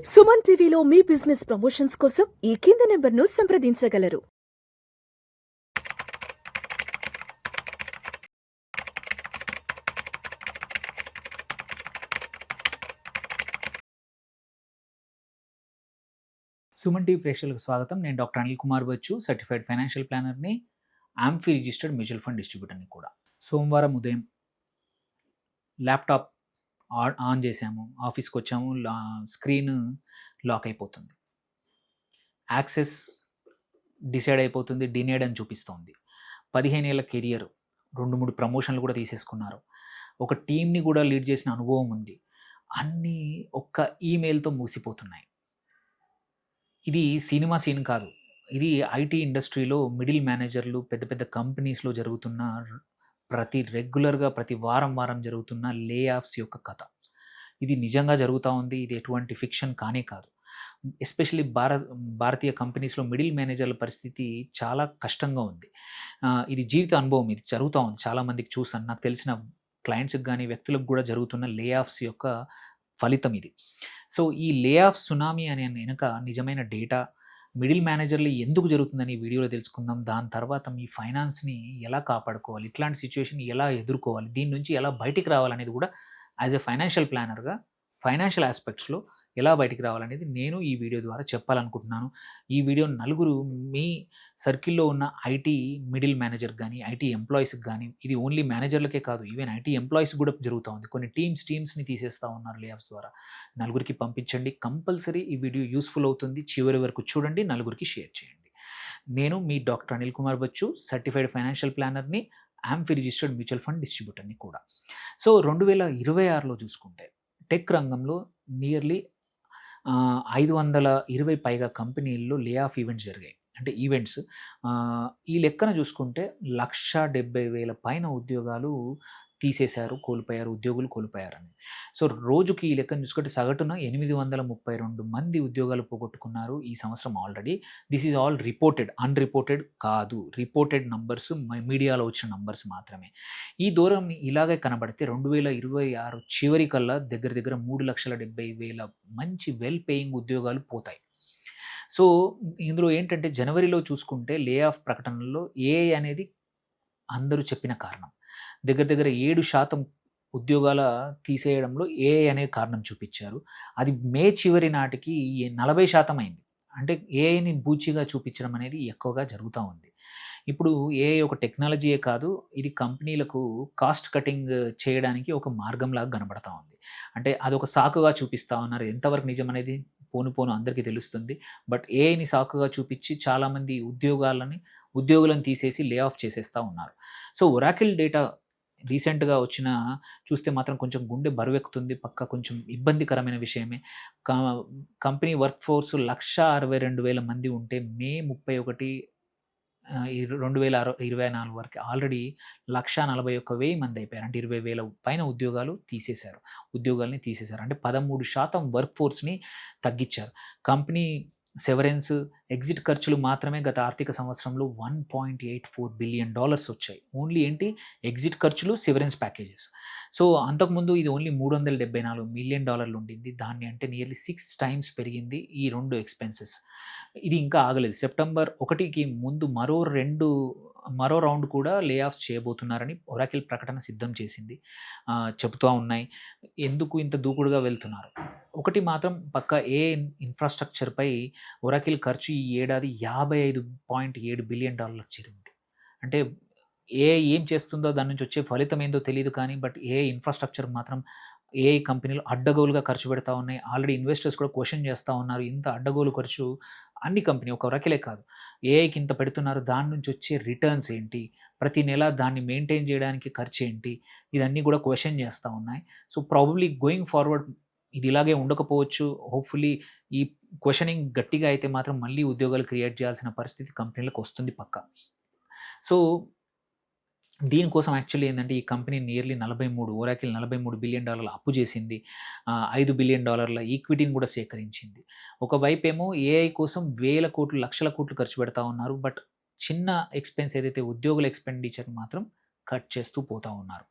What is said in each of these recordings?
సుమన్ టీవీలో మీ business promotions కోసం ఈ కింది నెంబర్ను సంప్రదించగలరు. సుమన్ టీవీ ప్రేక్షకులకు స్వాగతం. నేను doctor Anil Kumar Bacchu, certified financial ప్లానర్ని, ఆంఫీ రిజిస్టర్డ్ మ్యూచువల్ ఫండ్ డిస్ట్రిబ్యూటర్ని కూడా. సోమవారం ఉదయం ల్యాప్టాప్ ఆన్ చేసాము, ఆఫీస్కి వచ్చాము, స్క్రీన్ లాక్ అయిపోతుంది, యాక్సెస్ డిసైడ్ అయిపోతుంది, డినేడ్ అని చూపిస్తోంది. 15 ఏళ్ళ కెరియర్, 2-3 ప్రమోషన్లు కూడా తీసేసుకున్నారు, ఒక టీంని కూడా లీడ్ చేసిన అనుభవం ఉంది, అన్నీ ఒక్క ఈమెయిల్తో ముగిసిపోతున్నాయి. ఇది సినిమా సీన్ కాదు, ఇది ఐటీ ఇండస్ట్రీలో మిడిల్ మేనేజర్లు, పెద్ద పెద్ద కంపెనీస్లో జరుగుతున్న రెగ్యులర్గా ప్రతి వారం జరుగుతున్న లే ఆఫ్స్ యొక్క కథ. ఇది నిజంగా జరుగుతూ ఉంది, ఇది ఎటువంటి ఫిక్షన్ కానే కాదు. ఎస్పెషల్లీ భారతీయ కంపెనీస్లో మిడిల్ మేనేజర్ల పరిస్థితి చాలా కష్టంగా ఉంది. ఇది జీవిత అనుభవం, ఇది జరుగుతూ ఉంది, చాలామందికి చూసాను, నాకు తెలిసిన క్లయింట్స్కి కానీ వ్యక్తులకు కూడా జరుగుతున్న లే ఆఫ్స్ యొక్క ఫలితం ఇది. సో ఈ లే ఆఫ్ సునామీ అనే వెనుక నిజమైన డేటా, మిడిల్ మేనేజర్లు ఎందుకు జరుగుతుందని ఈ వీడియోలో తెలుసుకుందాం. దాని తర్వాత మీ ఫైనాన్స్ని ఎలా కాపాడుకోవాలి, ఇట్లాంటి సిచ్యువేషన్ ఎలా ఎదుర్కోవాలి, దీని నుంచి ఎలా బయటికి రావాలనేది కూడా యాజ్ ఎ ఫైనాన్షియల్ ప్లానర్గా ఫైనాన్షియల్ ఆస్పెక్ట్స్లో ఎలా బయటికి రావాలనేది నేను ఈ వీడియో ద్వారా చెప్పాలనుకుంటున్నాను. ఈ వీడియో నలుగురు మీ సర్కిల్లో ఉన్న ఐటీ మిడిల్ మేనేజర్ కానీ, ఐటీ ఎంప్లాయీస్కి కానీ, ఇది ఓన్లీ మేనేజర్లకే కాదు, ఈవెన్ ఐటీ ఎంప్లాయీస్ కూడా జరుగుతూ ఉంది. కొన్ని టీమ్స్ని తీసేస్తూ ఉన్నారు లే ఆఫ్స్ ద్వారా. నలుగురికి పంపించండి, కంపల్సరీ ఈ వీడియో యూస్ఫుల్ అవుతుంది, చివరి వరకు చూడండి, నలుగురికి షేర్ చేయండి. నేను మీ doctor Anil Kumar Bacchu, certified financial ప్లానర్ని, ఆంఫీ రిజిస్టర్డ్ మ్యూచువల్ ఫండ్ డిస్ట్రిబ్యూటర్ని కూడా. సో 2026లో చూసుకుంటే టెక్ రంగంలో నియర్లీ 520 పైగా కంపెనీల్లో లే ఆఫ్ ఈవెంట్స్ జరిగాయి. అంటే ఈవెంట్స్ ఈ లెక్కన చూసుకుంటే 170,000 పైన ఉద్యోగాలు తీసేశారు, ఉద్యోగులు కోల్పోయారని. సో రోజుకి ఈ లెక్కను చూసుకుంటే సగటున 832 మంది ఉద్యోగాలు పోగొట్టుకున్నారు ఈ సంవత్సరం already. This is all reported, unreported కాదు, రిపోర్టెడ్ నంబర్స్, మీడియాలో వచ్చిన నంబర్స్ మాత్రమే. ఈ దూరం ఇలాగే కనబడితే 2026 చివరి కల్లా దగ్గర 3,70,000 మంచి వెల్ పేయింగ్ ఉద్యోగాలు పోతాయి. సో ఇందులో ఏంటంటే జనవరిలో చూసుకుంటే లే ఆఫ్ ప్రకటనలో ఏఐ అనేది అందరూ చెప్పిన కారణం. దగ్గర 7% ఉద్యోగాల తీసేయడంలో ఏఐ అనే కారణం చూపించారు. అది మే చివరి నాటికి 40% అయింది. అంటే ఏఐని బూచిగా చూపించడం అనేది ఎక్కువగా జరుగుతూ ఉంది. ఇప్పుడు ఏఐ ఒక టెక్నాలజీయే కాదు, ఇది కంపెనీలకు కాస్ట్ కటింగ్ చేయడానికి ఒక మార్గంలాగా కనబడతా ఉంది. అంటే అదొక సాకుగా చూపిస్తూ ఉన్నారు. ఎంతవరకు నిజం అనేది పోను అందరికీ తెలుస్తుంది. బట్ ఏఐని సాకుగా చూపించి చాలామంది ఉద్యోగులను తీసేసి లే ఆఫ్ చేసేస్తూ ఉన్నారు. సో ఒరాకిల్ డేటా రీసెంట్గా వచ్చిన చూస్తే మాత్రం కొంచెం గుండె బరువెక్కుతుంది, పక్క కొంచెం ఇబ్బందికరమైన విషయమే. కంపెనీ వర్క్ ఫోర్స్ 162,000 మంది ఉంటే మే 31, 2024 వరకు ఆల్రెడీ 141,000 మంది అయిపోయారు. అంటే 20,000 పైన ఉద్యోగాల్ని తీసేశారు. అంటే 13% వర్క్ ఫోర్స్ని తగ్గించారు. కంపెనీ సెవరెన్స్, ఎగ్జిట్ ఖర్చులు మాత్రమే గత ఆర్థిక సంవత్సరంలో $1.84 బిలియన్ వచ్చాయి. ఓన్లీ ఏంటి ఎగ్జిట్ ఖర్చులు, సెవరెన్స్ ప్యాకేజెస్. సో అంతకుముందు ఇది ఓన్లీ $374 మిలియన్ ఉండింది. దాన్ని అంటే నియర్లీ 6 టైమ్స్ పెరిగింది ఈ 2 ఎక్స్పెన్సెస్. ఇది ఇంకా ఆగలేదు. సెప్టెంబర్ 1కి ముందు మరో రౌండ్ కూడా లే ఆఫ్స్ చేయబోతున్నారని ఒరాకిల్ ప్రకటన సిద్ధం చేసింది. చెబుతూ ఉన్నాయి. ఎందుకు ఇంత దూకుడుగా వెళ్తున్నారు? ఒకటి మాత్రం పక్క ఇన్ఫ్రాస్ట్రక్చర్పై ఒరాకిల్ ఖర్చు ఈ ఏడాది $55.7 బిలియన్ చేరింది. అంటే ఏం చేస్తుందో దాని నుంచి వచ్చే ఫలితం ఏందో తెలియదు కానీ బట్ ఇన్ఫ్రాస్ట్రక్చర్ మాత్రం ఏఐ కంపెనీలు అడ్డగోలుగా ఖర్చు పెడతా ఉన్నాయి. ఆల్రెడీ ఇన్వెస్టర్స్ కూడా క్వశ్చన్ చేస్తూ ఉన్నారు, ఇంత అడ్డగోలు ఖర్చు అన్ని కంపెనీ, ఒక ఒరాకిలే కాదు, ఏఐకి ఇంత పెడుతున్నారు, దాని నుంచి వచ్చే రిటర్న్స్ ఏంటి, ప్రతి నెల దాన్ని మెయింటైన్ చేయడానికి ఖర్చు ఏంటి, ఇదన్నీ కూడా క్వశ్చన్ చేస్తూ ఉన్నాయి. సో ప్రాబబ్లీ గోయింగ్ ఫార్వర్డ్ ఇది ఇలాగే ఉండకపోవచ్చు. హోప్ఫుల్లీ ఈ క్వశ్చనింగ్ గట్టిగా అయితే మాత్రం మళ్ళీ ఉద్యోగాలు క్రియేట్ చేయాల్సిన పరిస్థితి కంపెనీలకు వస్తుంది పక్క. సో దీనికోసం యాక్చువల్లీ ఏంటంటే ఈ కంపెనీ నియర్లీ ఒరాకిల్ $43 బిలియన్ అప్పు చేసింది, $5 బిలియన్ ఈక్విటీని కూడా సేకరించింది. ఒకవైపు ఏమో ఏఐ కోసం వేల కోట్లు, లక్షల కోట్లు ఖర్చు పెడతా ఉన్నారు. బట్ చిన్న ఎక్స్పెన్స్ ఏదైతే ఉద్యోగుల ఎక్స్పెండిచర్ మాత్రం కట్ చేస్తూ పోతా ఉన్నారు.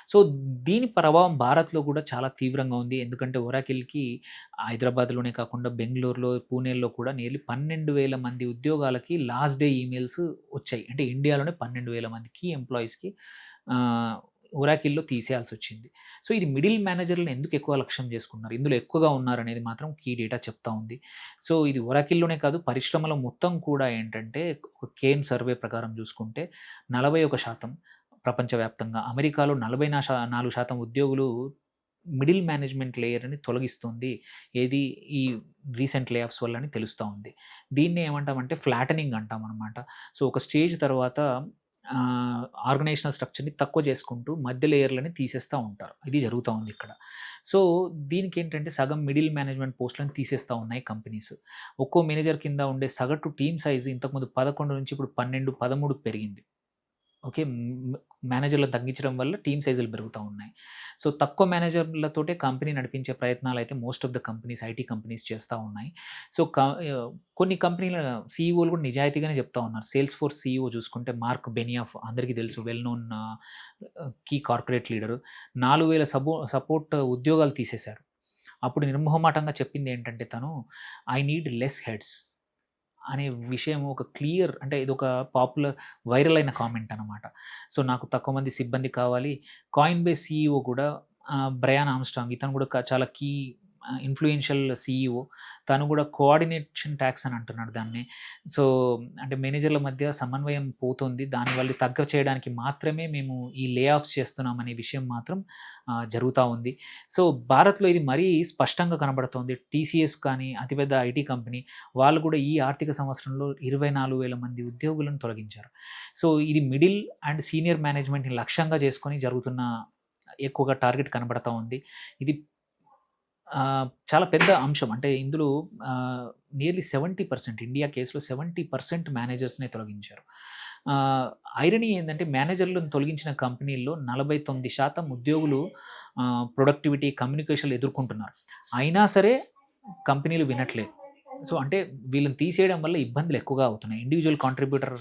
సో, దీని ప్రభావం భారత్‌లో కూడా చాలా తీవ్రంగా ఉంది. ఎందుకంటే ఒరాకిల్‌కి హైదరాబాద్‌లోనే కాకుండా బెంగుళూరులో, పూణేలో కూడా నియర్లీ 12,000 మంది ఉద్యోగాలకి లాస్ట్ డే ఈమెయిల్స్ వచ్చాయి. అంటే ఇండియాలోనే 12,000 మంది కీ ఎంప్లాయీస్‌కి ఆహ్, ఒరాకిల్‌లో తీసేయాల్సొచ్చింది. సో, ఇది మిడిల్ మేనేజర్‌లను ఎందుకు ఎక్కువ లక్ష్యం చేసుకున్నారు? ఇందులో ఎక్కువగా ఉన్నారనేది మాత్రం కీ డేటా చెప్తా ఉంది. సో, ఇది ఒరాకిల్‌లోనే కాదు పరిశ్రమలో మొత్తం కూడా ఏంటంటే ఒక కేన్ సర్వే ప్రకారం చూసుకుంటే 41% ప్రపంచవ్యాప్తంగా, అమెరికాలో 44% ఉద్యోగులు మిడిల్ మేనేజ్మెంట్ లేయర్‌ని తొలగిస్తుంది. ఏది ఈ రీసెంట్ లే ఆఫ్స్ వల్ల అని తెలుస్తా ఉంది. దీన్నే ఏమంటామంటే ఫ్లాటనింగ్ అంటామనమాట. సో, ఒక స్టేజ్ తర్వాత ఆర్గనైజేషనల్ స్ట్రక్చర్‌ని తక్కువ చేసుకుంటూ మధ్య లేయర్‌లని తీసేస్తా ఉంటారు. ఇది జరుగుతా ఉంది ఇక్కడ. సో, దీనికేంటంటే సగం మిడిల్ మేనేజ్మెంట్ పోస్ట్‌లని తీసేస్తా ఉన్నాయి కంపెనీస్. ఒక్కో మేనేజర్ కింద ఉండే సగటు టీమ్ సైజ్ ఇంతకుముందు 11 నుంచి ఇప్పుడు 12, 13కి పెరిగింది. ఓకే. మేనేజర్‌లను తగ్గించడం వల్ల టీమ్ సైజులు పెరుగుతా ఉన్నాయి. సో, తక్కువ మేనేజర్‌లతోటే కంపెనీ నడిపించే ప్రయత్నాలైతే most of the companies, IT companies చేస్తా ఉన్నాయి. సో, కొన్ని కంపెనీల సీఈఓలు కూడా నిజాయితీగానే చెప్తా ఉన్నారు. సేల్స్ ఫోర్స్ సీఈఓ చూసుకుంటే మార్క్ బెనియాఫ్ అందరికీ తెలుసు. Well known key corporate leader. 4,000 support ఉద్యోగాలు తీసేశారు. అప్పుడు నిర్మొహమాటంగా చెప్పింది ఏంటంటే తను, ఐ నీడ్ లెస్ హెడ్స్ అనే విషయం ఒక క్లియర్, అంటే ఇదొక వైరల్ అయిన కామెంట్ అనమాట. సో, నాకు తక్కువ మంది సిబ్బంది కావాలి. కాయిన్ బేస్ సీఈఓ కూడా బ్రయాన్ ఆర్మ్‌స్ట్రాంగ్, ఇతను కూడా చాలా కీ ఇన్‌ఫ్లూయెన్షియల్ సీఈఓ. తను కూడా కోఆర్డినేషన్ టాక్స్ అని అంటున్నాడు దాన్ని. సో, అంటే మేనేజర్ల మధ్య సమన్వయం పోతుంది. దానివల్ల తగ్గ చేయడానికి మాత్రమే మేము ఈ లే ఆఫ్స్ చేస్తున్నాం అనే విషయం మాత్రం జరుగుతా ఉంది. సో, భారత్‌లో ఇది మరీ స్పష్టంగా కనబడుతోంది. టీసీఎస్ కానీ అతిపెద్ద ఐటీ కంపెనీ, వాళ్ళు కూడా ఈ ఆర్థిక సంవత్సరంలో 24,000 మంది ఉద్యోగులను తొలగించారు. సో, ఇది మిడిల్ అండ్ సీనియర్ మేనేజ్మెంట్‌ని లక్ష్యంగా చేసుకొని జరుగుతున్న ఎక్కువగా టార్గెట్ కనబడతా ఉంది. ఇది చాలా పెద్ద అంశం. అంటే ఇందులో నియర్లీ 70% ఇండియా కేస్‌లో 70% మేనేజర్స్‌నే తొలగించారు. ఐరనీ ఏందంటే మేనేజర్‌లను తొలగించిన కంపెనీల్లో 49% ఉద్యోగులు ప్రొడక్టివిటీ, కమ్యూనికేషన్‌లు ఎదుర్కొంటున్నారు. అయినా సరే కంపెనీలు వినట్లేదు. సో, అంటే వీళ్ళని తీసేయడం వల్ల ఇబ్బందులు ఎక్కువగా అవుతున్నాయి. ఇండివిడ్యువల్ కాంట్రిబ్యూటర్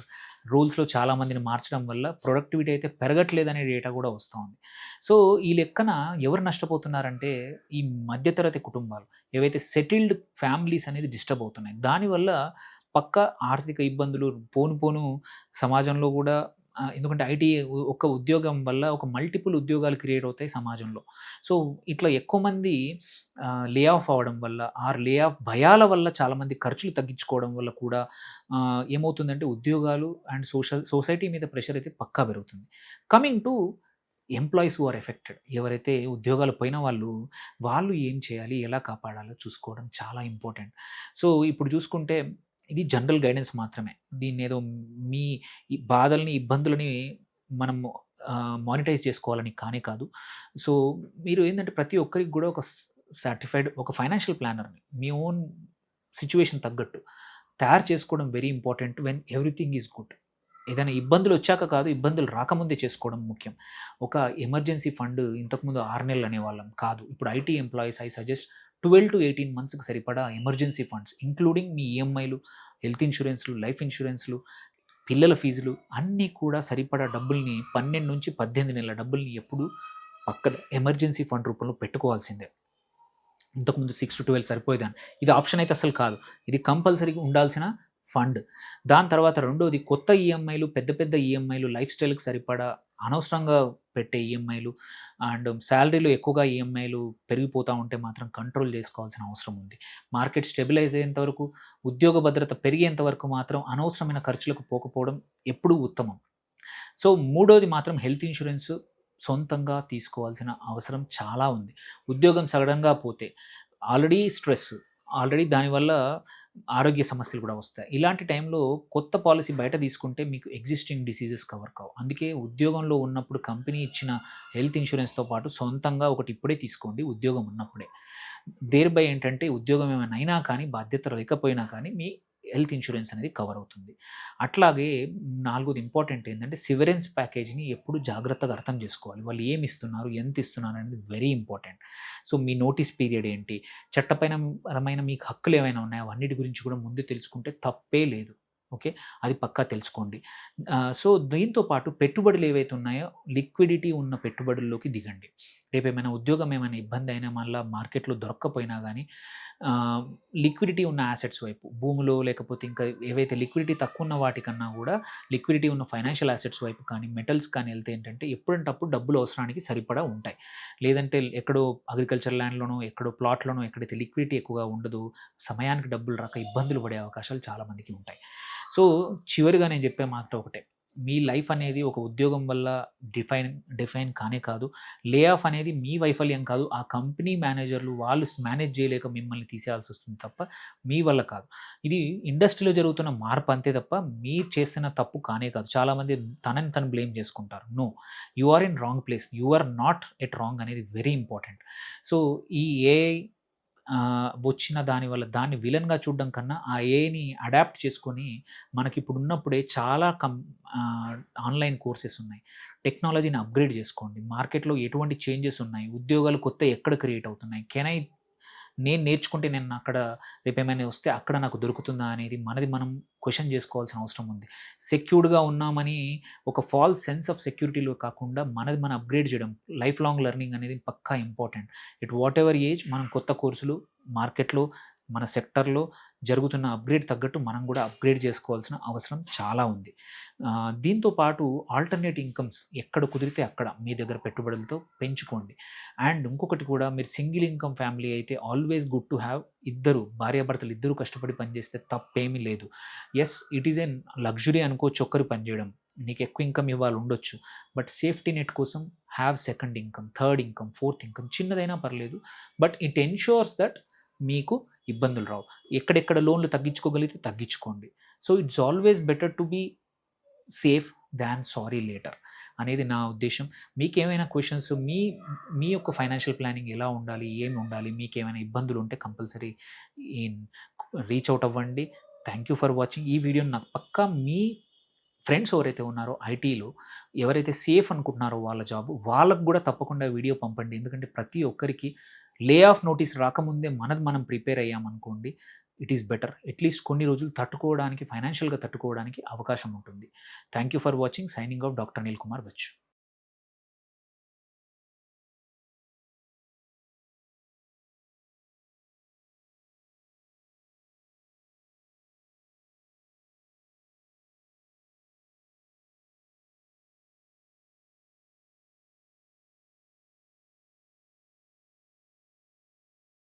రోల్స్‌లో చాలామందిని మార్చడం వల్ల ప్రొడక్టివిటీ అయితే పెరగట్లేదనే డేటా కూడా వస్తా ఉంది. సో, ఈ లెక్కన ఎవరు నష్టపోతున్నారంటే ఈ మధ్య తరగతి కుటుంబాలు. ఏవైతే సెటిల్డ్ ఫ్యామిలీస్ అనేది డిస్టర్బ్ అవుతున్నాయి. దానివల్ల పక్కా ఆర్థిక ఇబ్బందులు పోను పోను సమాజంలో కూడా, ఎందుకంటే ఐటీ ఒక్క ఉద్యోగం వల్ల ఒక మల్టిపుల్ ఉద్యోగాలు క్రియేట్ అవుతాయి సమాజంలో. సో, ఇట్లా ఎక్కువ మంది లే ఆఫ్ అవ్వడం వల్ల, లే ఆఫ్ భయాల వల్ల చాలామంది ఖర్చులు తగ్గించుకోవడం వల్ల కూడా ఏమవుతుందంటే ఉద్యోగాలు అండ్ సొసైటీ మీద ప్రెషర్ అయితే పక్కా పెరుగుతుంది. Coming to employees who are affected, ఎవరైతే ఉద్యోగాలు పోయిన వాళ్ళు ఏం చేయాలి, ఎలా కాపాడాలో చూసుకోవడం చాలా ఇంపార్టెంట్. సో, ఇప్పుడు చూసుకుంటే ఇది జనరల్ గైడెన్స్ మాత్రమే. దీన్నేదో మీ ఈ బాధల్ని, ఇబ్బందులని మనం మానిటైజ్ చేసుకోవాలని కానే కాదు. సో, మీరు ఏందంటే ప్రతి ఒక్కరికి కూడా ఒక సర్టిఫైడ్ ఒక ఫైనాన్షియల్ ప్లానర్‌ని మీ ఓన్ సిట్యుయేషన్ తగ్గట్టు తయారు చేసుకోవడం very important when everything is good. ఏదైనా ఇబ్బందులొచ్చాక కాదు, ఇబ్బందులు రాకముందే చేసుకోవడం ముఖ్యం. ఒక ఎమర్జెన్సీ ఫండ్ ఇంతకుముందు 6 నెలలు అనేవాళ్ళం కాదు. ఇప్పుడు ఐటీ ఎంప్లాయీస్ ఐ సజెస్ట్ 12-18 మంత్స్‌కి సరిపడా ఎమర్జెన్సీ ఫండ్స్ ఇంక్లూడింగ్ మీ ఈఎంఐలు, హెల్త్ ఇన్స్యూరెన్స్‌లు, లైఫ్ ఇన్స్యూరెన్స్‌లు, పిల్లల ఫీజులు అన్నీ కూడా సరిపడా డబ్బుల్ని 12-18 నెలల డబ్బుల్ని ఎప్పుడూ పక్కన ఎమర్జెన్సీ ఫండ్ రూపంలో పెట్టుకోవాల్సిందే. ఇంతకుముందు 6-12 సరిపోయేదాన్ని. ఇది ఆప్షన్ అయితే అసలు కాదు. ఇది కంపల్సరీగా ఉండాల్సిన ఫండ్. దాని తర్వాత రెండోది కొత్త ఈఎంఐలు, పెద్ద పెద్ద ఈఎంఐలు, లైఫ్ స్టైల్‌కి సరిపడా అనవసరంగా పెట్టే ఈఎంఐలు అండ్ సాలరీలో ఎక్కువగా ఈఎంఐలు పెరిగిపోతా ఉంటే మాత్రం కంట్రోల్ చేసుకోవాల్సిన అవసరం ఉంది. మార్కెట్ స్టెబిలైజ్ అయ్యేంత వరకు, ఉద్యోగ భద్రత పెరిగేంత వరకు మాత్రం అనవసరమైన ఖర్చులకు పోకపోవడం ఎప్పుడూ ఉత్తమం. సో, మూడోది మాత్రం హెల్త్ ఇన్స్యూరెన్స్ సొంతంగా తీసుకోవాల్సిన అవసరం చాలా ఉంది. ఉద్యోగం సడన్‌గా పోతే ఆల్రెడీ స్ట్రెస్, ఆల్రెడీ దానివల్ల ఆరోగ్య సమస్యలు కూడా వస్తాయి. ఇలాంటి టైంలో కొత్త పాలిసీ బయట తీసుకుంటే మీకు ఎగ్జిస్టింగ్ డిసీజెస్ కవర్ కావు. అందుకే ఉద్యోగంలో ఉన్నప్పుడు కంపెనీ ఇచ్చిన హెల్త్ ఇన్స్యూరెన్స్‌తో పాటు సొంతంగా ఒకటి ఇప్పుడే తీసుకోండి ఉద్యోగం ఉన్నప్పుడే. దేర్‌బై ఏంటంటే ఉద్యోగం ఏమైనా అయినా కానీ, బాధ్యత లేకపోయినా కానీ మీ హెల్త్ ఇన్స్యూరెన్స్ అనేది కవర్ అవుతుంది. అట్లాగే నాలుగోది ఇంపార్టెంట్ ఏంటంటే సివరెన్స్ ప్యాకేజ్‌ని ఎప్పుడు జాగ్రత్తగా అర్థం చేసుకోవాలి. వాళ్ళు ఏమి ఇస్తున్నారు, ఎంత ఇస్తున్నారు అనేది వెరీ ఇంపార్టెంట్. సో, మీ నోటీస్ పీరియడ్ ఏంటి, చట్టపరమైన మీకు హక్కులు ఏమైనా ఉన్నాయా, అవన్నిటి గురించి కూడా ముందే తెలుసుకుంటే తప్పే లేదు. ఓకే, అది పక్కా తెలుసుకోండి. సో దీంతో పాటు పెట్టుబడులు ఏవైతే ఉన్నాయో లిక్విడిటీ ఉన్న పెట్టుబడుల్లోకి దిగండి. రేపు ఏమైనా ఉద్యోగం ఏమైనా ఇబ్బంది అయినా మళ్ళీ మార్కెట్లో దొరక్కపోయినా కానీ లిక్విడిటీ ఉన్న యాసెట్స్ వైపు, భూములో లేకపోతే ఇంకా ఏవైతే లిక్విడిటీ తక్కువ ఉన్న వాటికన్నా కూడా లిక్విడిటీ ఉన్న ఫైనాన్షియల్ యాసెట్స్ వైపు కానీ మెటల్స్ కానీ వెళ్తే ఏంటంటే ఎప్పుడంటప్పుడు డబ్బులు అవసరానికి సరిపడా ఉంటాయి. లేదంటే ఎక్కడో అగ్రికల్చర్ ల్యాండ్లోనో ఎక్కడో ప్లాట్లోనో ఎక్కడైతే లిక్విడిటీ ఎక్కువగా ఉండదు, సమయానికి డబ్బులు రాక ఇబ్బందులు పడే అవకాశాలు చాలామందికి ఉంటాయి. సో చివరిగా నేను చెప్పే మాట ఒకటే, మీ లైఫ్ అనేది ఒక ఉద్యోగం వల్ల డిఫైన్ కానే కాదు. లే ఆఫ్ అనేది మీ వైఫల్యం కాదు, ఆ కంపెనీ మేనేజర్లు వాళ్ళు మేనేజ్ చేయలేక మిమ్మల్ని తీసేయాల్సి వస్తుంది తప్ప మీ వల్ల కాదు. ఇది ఇండస్ట్రీలో జరుగుతున్న మార్పు అంతే తప్ప మీరు చేస్తున్న తప్పు కానే కాదు. చాలామంది తనని తను బ్లేమ్ చేసుకుంటారు. No, you are in wrong place, you are not at wrong అనేది వెరీ ఇంపార్టెంట్. సో ఈ ఏఐ వచ్చిన దానివల్ల దాన్ని విలన్‌గా చూడడం కన్నా, ఆ ఏఐని అడాప్ట్ చేసుకొని మనకిప్పుడు ఉన్నప్పుడే చాలా ఆన్‌లైన్ కోర్సెస్ ఉన్నాయి. టెక్నాలజీని అప్‌గ్రేడ్ చేసుకోండి. మార్కెట్‌లో ఎటువంటి చేంజెస్ ఉన్నాయి, ఉద్యోగాలు కొత్తయి ఎక్కడ క్రియేట్ అవుతున్నాయి, నేను నేర్చుకుంటే నేను అక్కడ రేపేమైనా వస్తే అక్కడ నాకు దొరుకుతుందా అనేది మనది మనం క్వెషన్ చేసుకోవాల్సిన అవసరం ఉంది. సెక్యూర్డ్‌గా ఉన్నామని ఒక ఫాల్స్ సెన్స్ ఆఫ్ సెక్యూరిటీలో కాకుండా మనది మనం అప్‌గ్రేడ్ చేయడం, లైఫ్ లాంగ్ లెర్నింగ్ అనేది పక్కా ఇంపార్టెంట్. వాట్ ఎవర్ ఏజ్ మనం కొత్త కోర్సులు మార్కెట్‌లో మన సెక్టర్‌లో జరుగుతున్న అప్‌గ్రేడ్ తగ్గట్టు మనం కూడా అప్‌గ్రేడ్ చేసుకోవాల్సిన అవసరం చాలా ఉంది. దీంతో పాటు ఆల్టర్‌నేట్ ఇన్‌కమ్స్ ఎక్కడ కుదిరితే అక్కడ మీ దగ్గర పెట్టుబడులతో పెంచుకోండి. అండ్ ఇంకొకటి కూడా, మీరు సింగిల్ ఇన్‌కమ్ ఫ్యామిలీ అయితే ఆల్వేస్ గుడ్ టు హ్యావ్ భార్యాభర్తలు ఇద్దరు కష్టపడి పనిచేస్తే తప్పేమీ లేదు. Yes, it is an luxury అనుకోవచ్చు ఒక్కరు పనిచేయడం. నీకు ఎక్కువ ఇన్‌కమ్ ఇవ్వాలి ఉండొచ్చు. బట్ సేఫ్టీ నెట్ కోసం have second income, third income, fourth income చిన్నదైనా పర్లేదు. బట్ ఇట్ ఎన్ష్యూర్స్ దట్ మీకు ఇబ్బందులు రావు. ఎక్కడెక్కడ లోన్లు తగ్గించుకోగలిగితే తగ్గించుకోండి. So it's always better to be safe than sorry later అనేది నా ఉద్దేశం. మీకేమైనా క్వెషన్స్, మీ యొక్క ఫైనాన్షియల్ ప్లానింగ్ ఎలా ఉండాలి, ఏమి ఉండాలి, మీకేమైనా ఇబ్బందులు ఉంటే కంపల్సరీ రీచ్ అవుట్ అవ్వండి. Thank you for watching. ఈ వీడియోని నాకు పక్కా మీ ఫ్రెండ్స్ ఎవరైతే ఉన్నారో ఐటీలో, ఎవరైతే సేఫ్ అనుకుంటున్నారో వాళ్ళ జాబ్, వాళ్ళకు కూడా తప్పకుండా వీడియో పంపండి. ఎందుకంటే ప్రతి ఒక్కరికి లే ఆఫ్ నోటీస్ రాకముందే మనది మనం ప్రిపేర్ అయ్యామనుకోండి, ఇట్ ఈస్ బెటర్. అట్లీస్ట్ కొన్ని రోజులు తట్టుకోవడానికి, ఫైనాన్షియల్గా తట్టుకోవడానికి అవకాశం ఉంటుంది. Thank you for watching. Signing off doctor Anil Kumar Bachu.